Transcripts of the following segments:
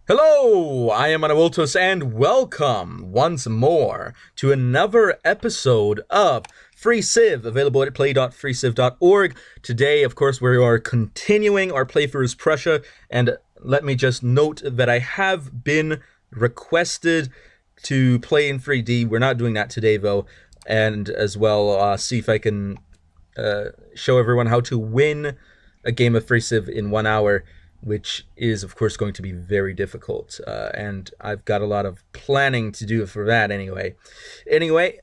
Hello, I am Anawoltos, and welcome once more to another episode of Freeciv, available at play.freeciv.org. Today, of course, we are continuing our playthrough as Prussia, and let me just note that I have been requested to play in 3D. We're not doing that today, though, and as well see if I can show everyone how to win a game of Freeciv in 1 hour, which is, of course, going to be very difficult. And I've got a lot of planning to do for that anyway. Anyway,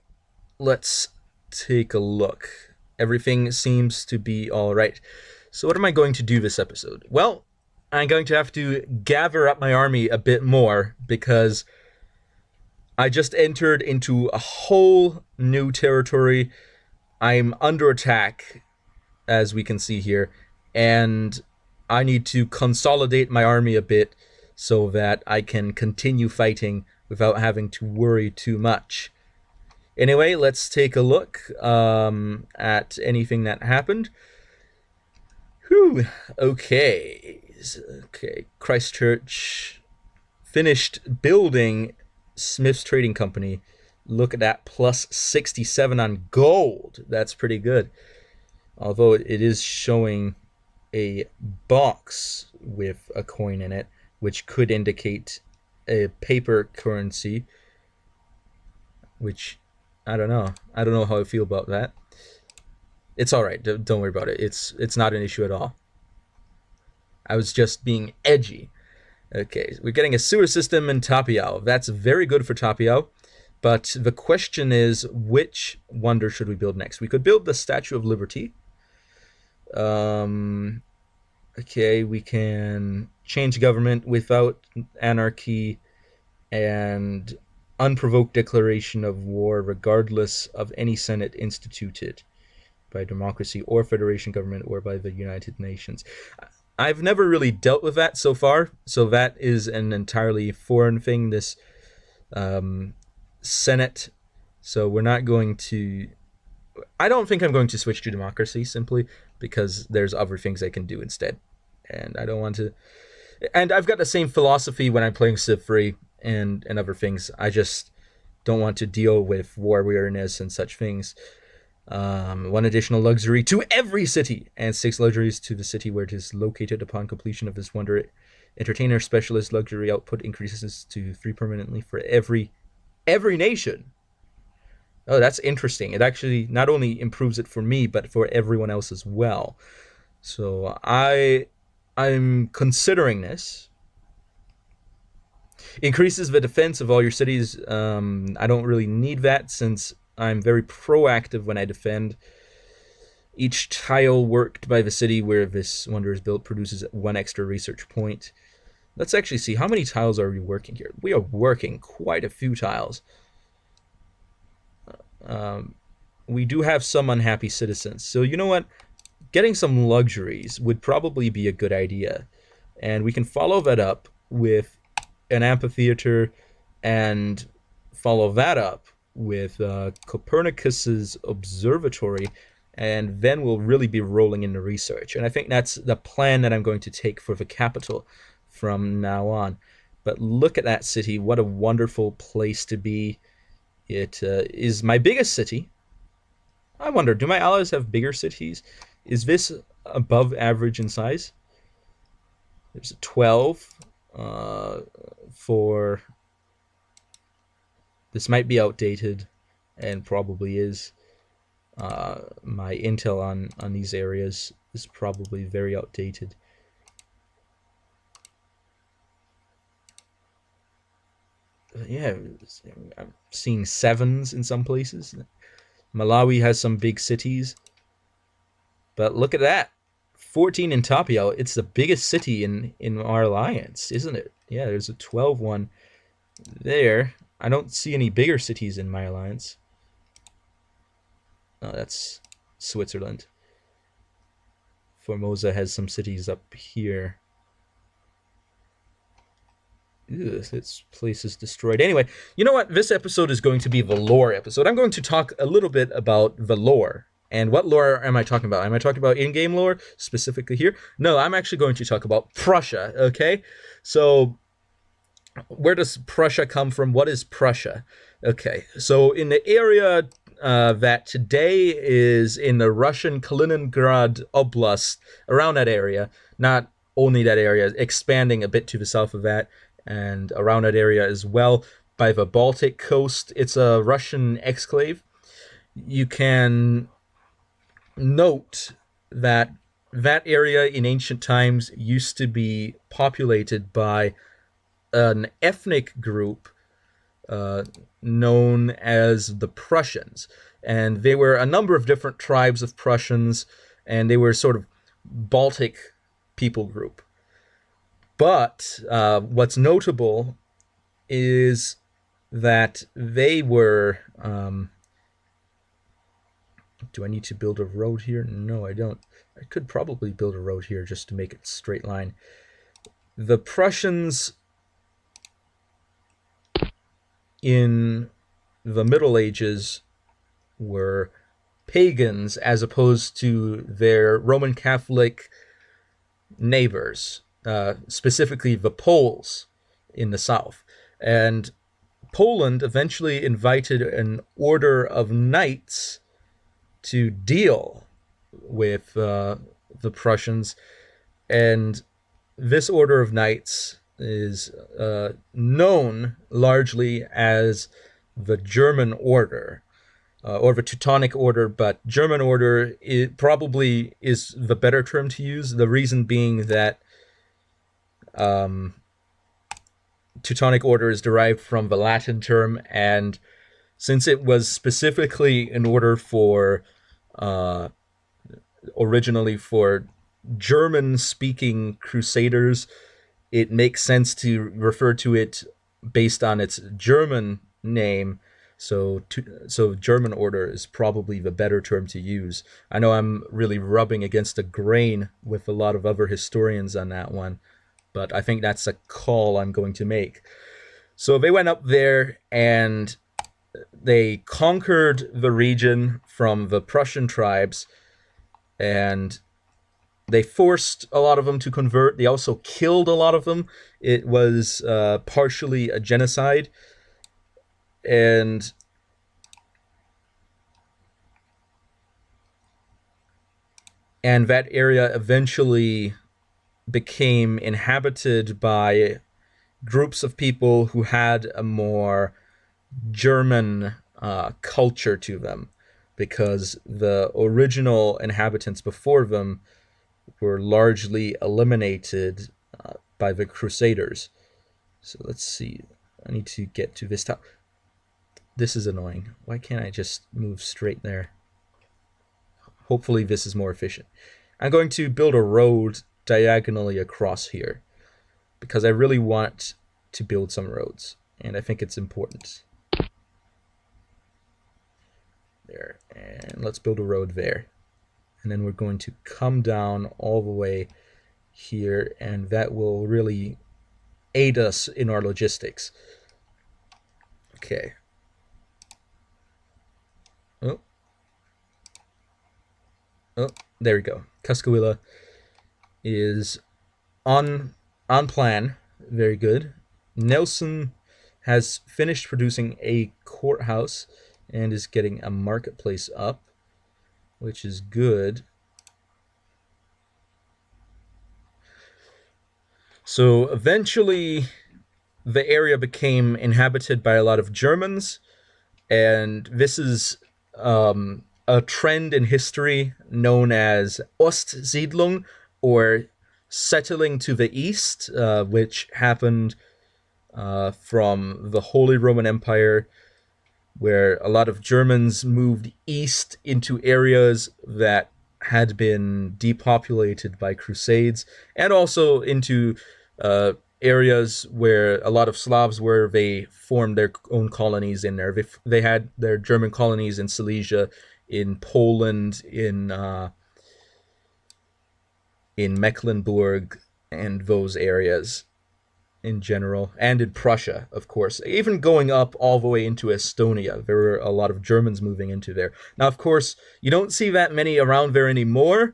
let's take a look. Everything seems to be all right. So what am I going to do this episode? Well, I'm going to have to gather up my army a bit more because I just entered into a whole new territory. I'm under attack, as we can see here, and I need to consolidate my army a bit so that I can continue fighting without having to worry too much. Anyway, let's take a look at anything that happened. Whew. Okay. Christchurch finished building Smith's Trading Company. Look at that, plus 67 on gold. That's pretty good. Although it is showing a box with a coin in it, which could indicate a paper currency, which I don't know. I don't know how I feel about that. It's all right. Don't worry about it. It's not an issue at all. I was just being edgy. Okay, we're getting a sewer system in Tapiao. That's very good for Tapiao. But the question is, which wonder should we build next? We could build the Statue of Liberty. Okay, we can change government without anarchy and unprovoked declaration of war regardless of any Senate instituted by democracy or federation government or by the United Nations. I've never really dealt with that so far, so that is an entirely foreign thing, this Senate. So we're not going to... I don't think I'm going to switch to democracy simply because there's other things I can do instead. And I don't want to... And I've got the same philosophy when I'm playing Civ 3 and other things. I just don't want to deal with war weariness and such things. 1 additional luxury to every city, and 6 luxuries to the city where it is located upon completion of this wonder. Entertainer specialist luxury output increases to 3 permanently for every nation. Oh, that's interesting. It actually not only improves it for me, but for everyone else as well. So I'm considering this. Increases the defense of all your cities. I don't really need that since I'm very proactive when I defend. Each tile worked by the city where this wonder is built produces 1 extra research point. Let's actually see, how many tiles are we working here? We are working quite a few tiles. We do have some unhappy citizens. So you know what? Getting some luxuries would probably be a good idea. And we can follow that up with an amphitheater and follow that up with Copernicus's observatory, and then we'll really be rolling into research. And I think that's the plan that I'm going to take for the capital from now on. But look at that city. What a wonderful place to be. It is my biggest city. I wonder, do my allies have bigger cities? Is this above average in size? There's a 12 for... This might be outdated, and probably is. My intel on these areas is probably very outdated. Yeah, I'm seeing 7s in some places. Malawi has some big cities. But look at that. 14 in Tapio. It's the biggest city in our alliance, isn't it? Yeah, there's a 12 one there. I don't see any bigger cities in my alliance. Oh, that's Switzerland. Formosa has some cities up here. Ew, this place is destroyed. Anyway, you know what? This episode is going to be the lore episode. I'm going to talk a little bit about the lore. And what lore am I talking about? Am I talking about in-game lore, specifically here? No, I'm actually going to talk about Prussia, okay? So, where does Prussia come from? What is Prussia? Okay, so in the area that today is in the Russian Kaliningrad Oblast, around that area, not only that area, expanding a bit to the south of that, and around that area as well, by the Baltic coast, it's a Russian exclave. You can note that that area in ancient times used to be populated by an ethnic group uh, known as the Prussians. And they were a number of different tribes of Prussians, and they were sort of Baltic people group. But what's notable is that they were. Do I need to build a road here? No, I don't. I could probably build a road here just to make it straight line. The Prussians in the Middle Ages were pagans as opposed to their Roman Catholic neighbors, specifically the Poles in the south. And Poland eventually invited an order of knights to deal with the Prussians, and this order of knights is known largely as the German Order, or the Teutonic Order, but German Order it probably is the better term to use. The reason being that Teutonic Order is derived from the Latin term, and since it was specifically an order for originally for German-speaking crusaders, it makes sense to refer to it based on its German name. So German Order is probably the better term to use. I know I'm really rubbing against the grain with a lot of other historians on that one, but I think that's a call I'm going to make. So they went up there and they conquered the region from the Prussian tribes, and they forced a lot of them to convert. They also killed a lot of them. It was partially a genocide. And that area eventually became inhabited by groups of people who had a more German culture to them, because the original inhabitants before them were largely eliminated by the Crusaders. So let's see. I need to get to this top. This is annoying. Why can't I just move straight there? Hopefully this is more efficient. I'm going to build a road diagonally across here because I really want to build some roads, and I think it's important. There, and let's build a road there. And then we're going to come down all the way here, and that will really aid us in our logistics. Okay. Oh, there we go. Tuscaloosa is on plan. Very good. Nelson has finished producing a courthouse and is getting a marketplace up, which is good. So eventually the area became inhabited by a lot of Germans, and this is a trend in history known as Ostsiedlung, or settling to the east, which happened from the Holy Roman Empire, where a lot of Germans moved east into areas that had been depopulated by Crusades, and also into areas where a lot of Slavs were. They formed their own colonies in there. They had their German colonies in Silesia, in Poland, in Mecklenburg, and those areas in general, and in Prussia, of course. Even going up all the way into Estonia, there were a lot of Germans moving into there. Now, of course, you don't see that many around there anymore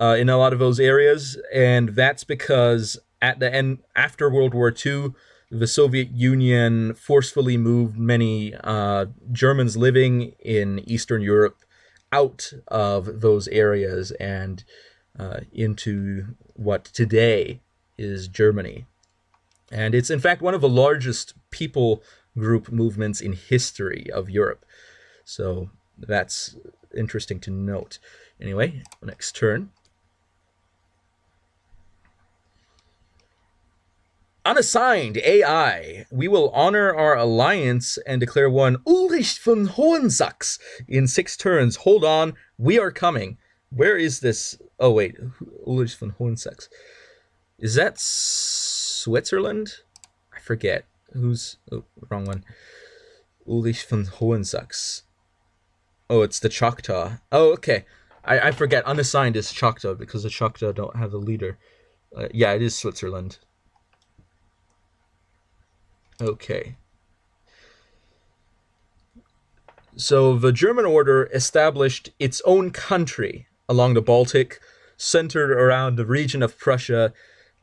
in a lot of those areas, and that's because at the end, after World War II, the Soviet Union forcefully moved many Germans living in Eastern Europe out of those areas and into what today is Germany. And it's in fact one of the largest people group movements in history of Europe. So that's interesting to note. Anyway, next turn. Unassigned AI. We will honor our alliance and declare one Ulrich von Hohensax in 6 turns. Hold on, we are coming. Where is this? Oh wait, Ulrich von Hohensax. Is that Switzerland? I forget. Who's... Oh, wrong one. Ulrich von Hohensax. Oh, it's the Choctaw. Oh, okay. I forget. Unassigned is Choctaw because the Choctaw don't have a leader. Yeah, it is Switzerland. Okay. So the German Order established its own country along the Baltic, centered around the region of Prussia,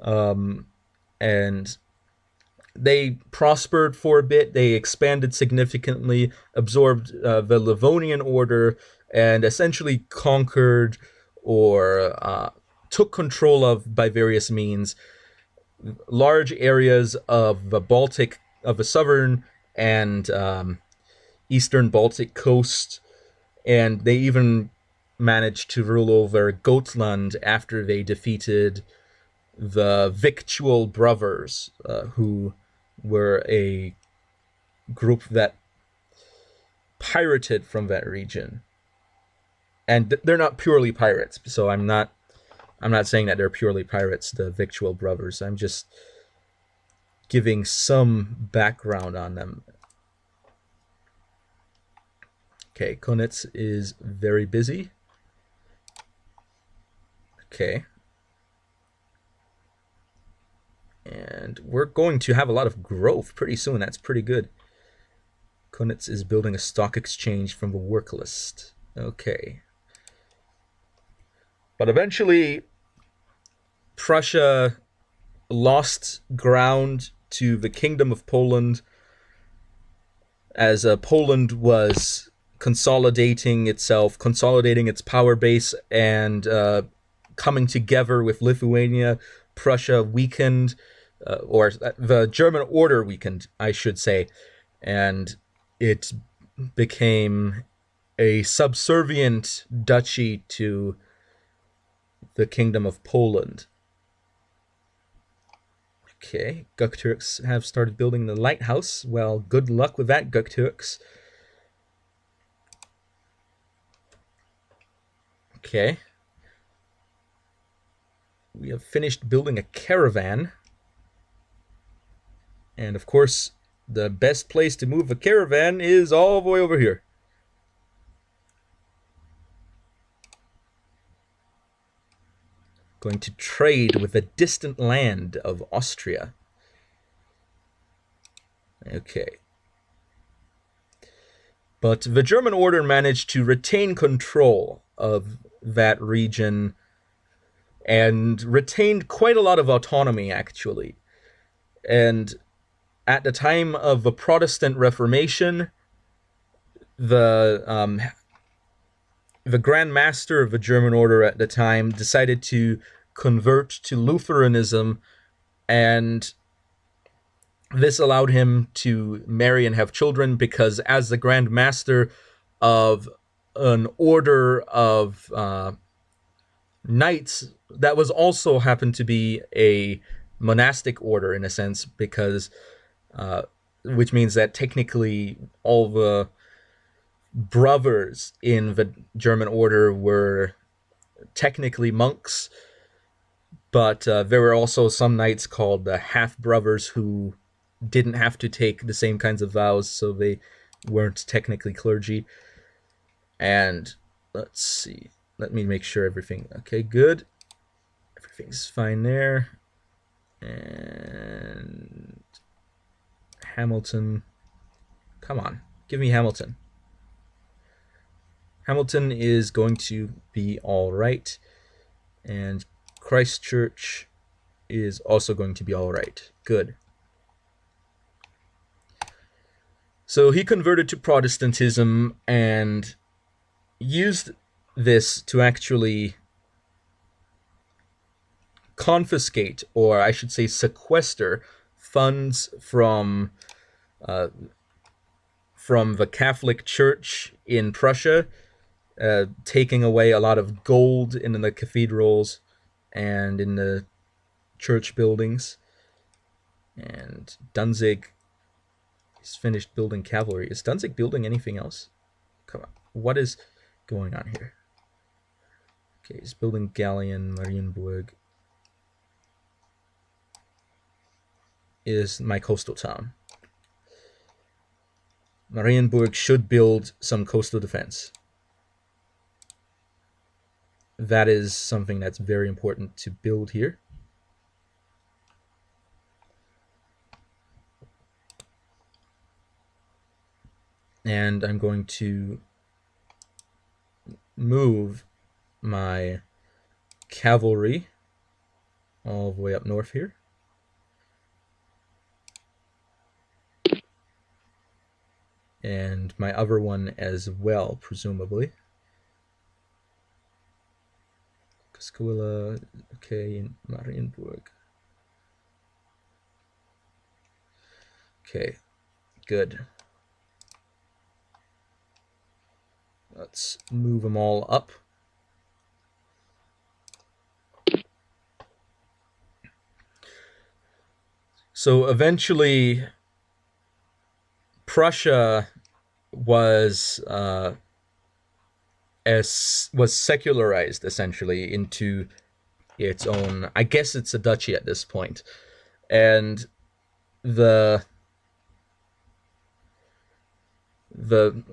and they prospered for a bit. They expanded significantly, absorbed the Livonian Order, and essentially conquered or took control of, by various means, large areas of the Baltic, of the southern and eastern Baltic coast, and they even managed to rule over Gotland after they defeated the Victual Brothers, who were a group that pirated from that region. And they're not purely pirates, so I'm not saying that they're purely pirates, the Victual Brothers. I'm just giving some background on them. Okay, Konitz is very busy. Okay. And we're going to have a lot of growth pretty soon. That's pretty good. Konitz is building a stock exchange from the work list. Okay. But eventually, Prussia lost ground to the Kingdom of Poland as Poland was consolidating itself, consolidating its power base, and coming together with Lithuania. Prussia weakened, or the German order weakened, I should say, and it became a subservient duchy to the Kingdom of Poland. Okay, Gukturks have started building the lighthouse. Well, good luck with that, Gukturks. Okay. We have finished building a caravan. And of course, the best place to move a caravan is all the way over here. Going to trade with the distant land of Austria. Okay. But the German order managed to retain control of that region and retained quite a lot of autonomy, actually. And at the time of the Protestant Reformation, the Grand Master of the German Order at the time decided to convert to Lutheranism, and this allowed him to marry and have children, because as the Grand Master of an order of knights, that was also happened to be a monastic order in a sense, because which means that technically all the brothers in the German order were technically monks, but there were also some knights called half-brothers who didn't have to take the same kinds of vows, so they weren't technically clergy. And let's see, let me make sure everything, okay, good, everything's fine there. And Hamilton, come on, give me Hamilton. Hamilton is going to be all right, and Christchurch is also going to be all right. Good. So he converted to Protestantism and used this to actually confiscate, or I should say sequester, funds from the Catholic Church in Prussia, taking away a lot of gold in the cathedrals and in the church buildings. And Danzig is finished building cavalry. Is Danzig building anything else? Come on. What is going on here? Okay, he's building Galleon. Marienburg is my coastal town. Marienburg should build some coastal defense. That is something that's very important to build here. And I'm going to move my cavalry all the way up north here. And my other one as well, presumably. Cascuela, okay, in Marienburg. Okay, good. Let's move them all up. So eventually, Prussia was secularized essentially into its own. I guess it's a duchy at this point, and the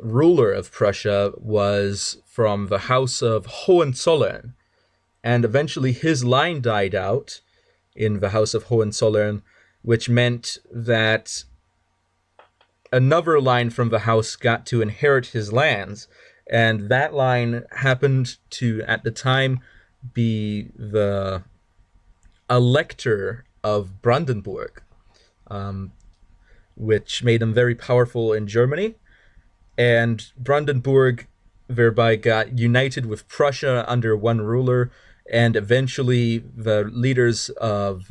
ruler of Prussia was from the house of Hohenzollern, and eventually his line died out in the house of Hohenzollern, which meant that another line from the house got to inherit his lands, and that line happened to, at the time, be the elector of Brandenburg, which made him very powerful in Germany. And Brandenburg thereby got united with Prussia under one ruler, and eventually the leaders of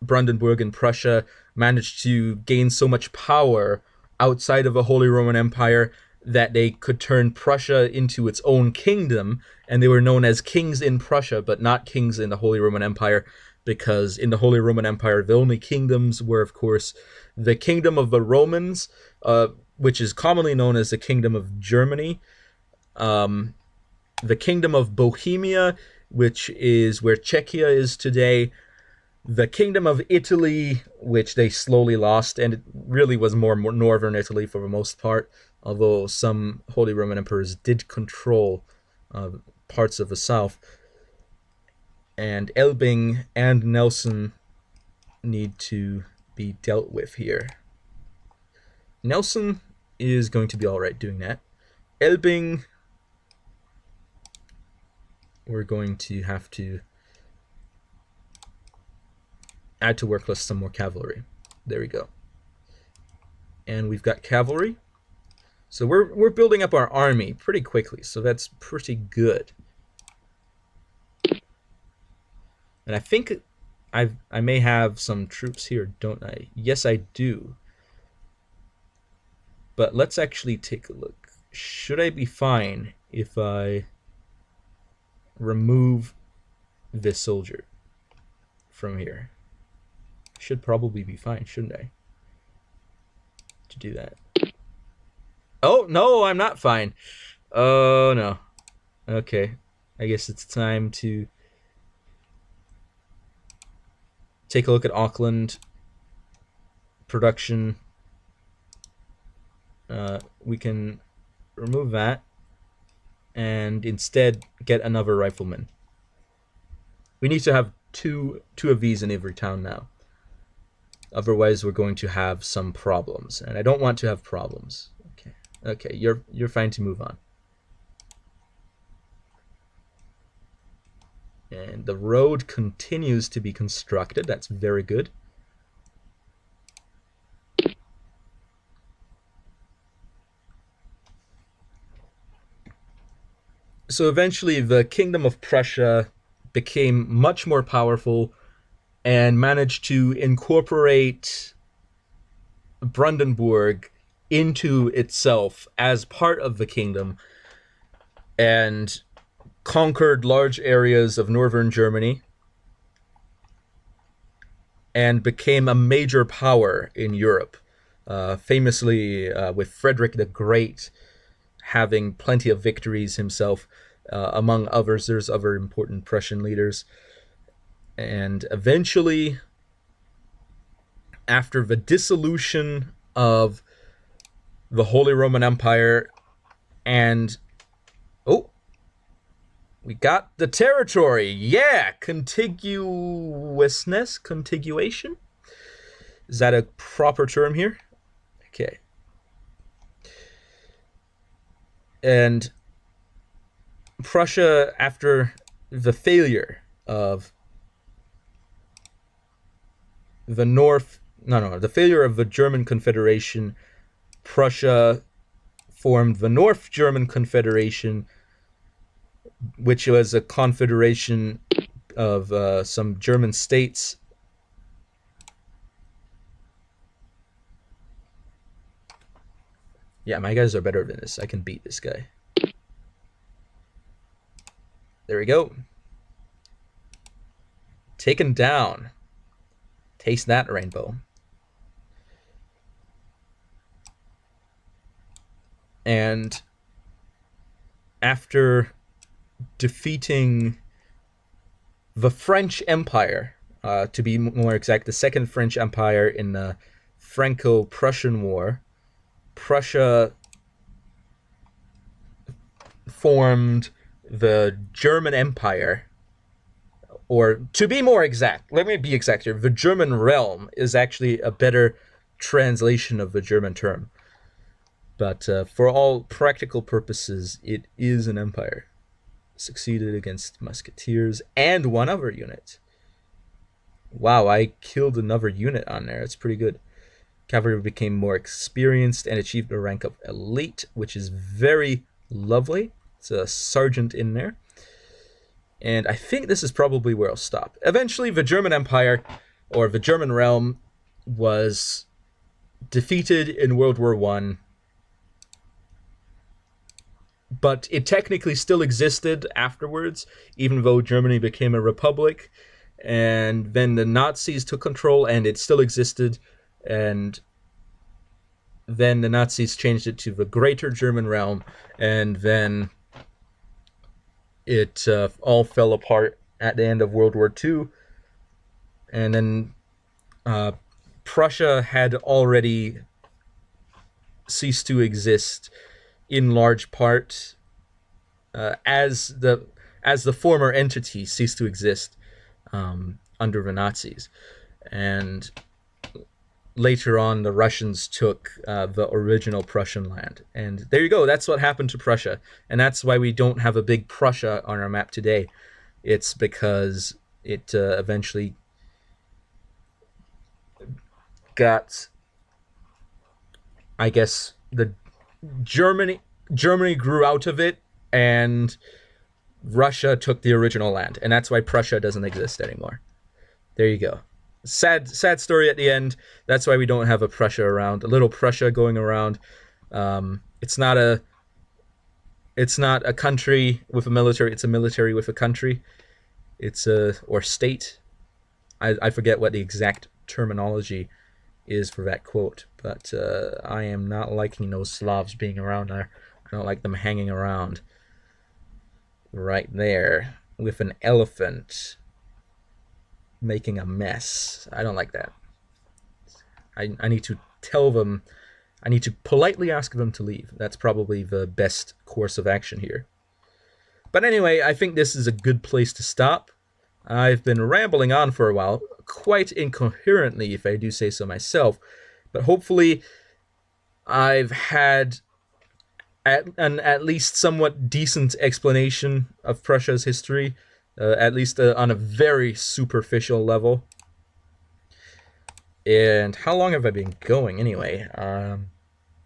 Brandenburg and Prussia managed to gain so much power outside of the Holy Roman Empire that they could turn Prussia into its own kingdom, and they were known as kings in Prussia, but not kings in the Holy Roman Empire, because in the Holy Roman Empire, the only kingdoms were, of course, the kingdom of the Romans, which is commonly known as the Kingdom of Germany, the Kingdom of Bohemia, which is where Czechia is today, the Kingdom of Italy, which they slowly lost, and it really was more northern Italy for the most part, although some Holy Roman emperors did control parts of the south. And Elbing and Nelson need to be dealt with here. Nelson is going to be alright doing that. Elbing, we're going to have to add to work list some more cavalry. There we go. And we've got cavalry. So we're building up our army pretty quickly, so that's pretty good. And I think I may have some troops here, don't I? Yes, I do. But let's actually take a look. Should I be fine if I remove this soldier from here? Should probably be fine, shouldn't I? To do that. Oh, no, I'm not fine. Oh, no. Okay. I guess it's time to take a look at Auckland production. We can remove that and instead get another rifleman. We need to have two of these in every town now. Otherwise, we're going to have some problems, and I don't want to have problems. Okay, you're fine to move on. And the road continues to be constructed. That's very good. So eventually, the Kingdom of Prussia became much more powerful and managed to incorporate Brandenburg into itself as part of the kingdom and conquered large areas of northern Germany and became a major power in Europe, famously with Frederick the Great having plenty of victories himself. Among others, there's other important Prussian leaders. And eventually, after the dissolution of the Holy Roman Empire and... Oh, we got the territory. Yeah, contiguousness, contiguation. Is that a proper term here? Okay. And Prussia, after the failure of the failure of the German Confederation, Prussia formed the North German Confederation, which was a confederation of some German states. Yeah, my guys are better than this. I can beat this guy. There we go. Taken down. Taste that, rainbow. And after defeating the French Empire, to be more exact, the Second French Empire in the Franco-Prussian War, Prussia formed the German Empire, or to be more exact, let me be exact here, the German realm is actually a better translation of the German term. But for all practical purposes, it is an empire. Succeeded against musketeers and one other unit. Wow, I killed another unit on there. It's pretty good. Cavalry became more experienced and achieved the rank of elite, which is very lovely. It's a sergeant in there. And I think this is probably where I'll stop. Eventually, the German Empire, or the German realm, was defeated in World War I. But it technically still existed afterwards, even though Germany became a republic. And then the Nazis took control, and it still existed. And then the Nazis changed it to the Greater German Realm, and then it all fell apart at the end of World War II. And then Prussia had already ceased to exist in large part as the former entity ceased to exist under the Nazis. And later on, the Russians took the original Prussian land. And there you go. That's what happened to Prussia. And that's why we don't have a big Prussia on our map today. It's because it eventually got, I guess, the Germany grew out of it, and Russia took the original land. And that's why Prussia doesn't exist anymore. There you go. Sad story at the end. That's why we don't have a Prussia around. A little Prussia going around. It's not a country with a military. It's a military with a country. It's or state. I forget what the exact terminology is for that quote, but I am not liking those Slavs being around there. I don't like them hanging around right there with an elephant making a mess. I don't like that. I need to tell them, I need to politely ask them to leave. That's probably the best course of action here. But anyway, I think this is a good place to stop. I've been rambling on for a while, quite incoherently if I do say so myself, but hopefully I've had at least somewhat decent explanation of Prussia's history, at least on a very superficial level. And how long have I been going anyway?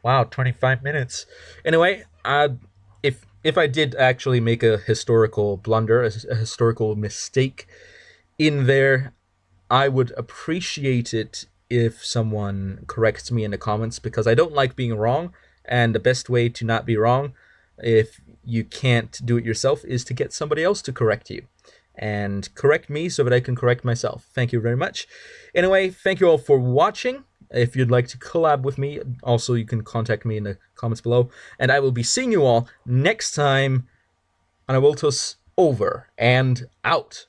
Wow, 25 minutes. Anyway, if if I did actually make a historical blunder, a historical mistake in there, I would appreciate it if someone corrects me in the comments, because I don't like being wrong, and the best way to not be wrong, if you can't do it yourself, is to get somebody else to correct you. And correct me so that I can correct myself. Thank you very much. Anyway, thank you all for watching. If you'd like to collab with me, also you can contact me in the comments below. And I will be seeing you all next time on Awiltos. Over and out.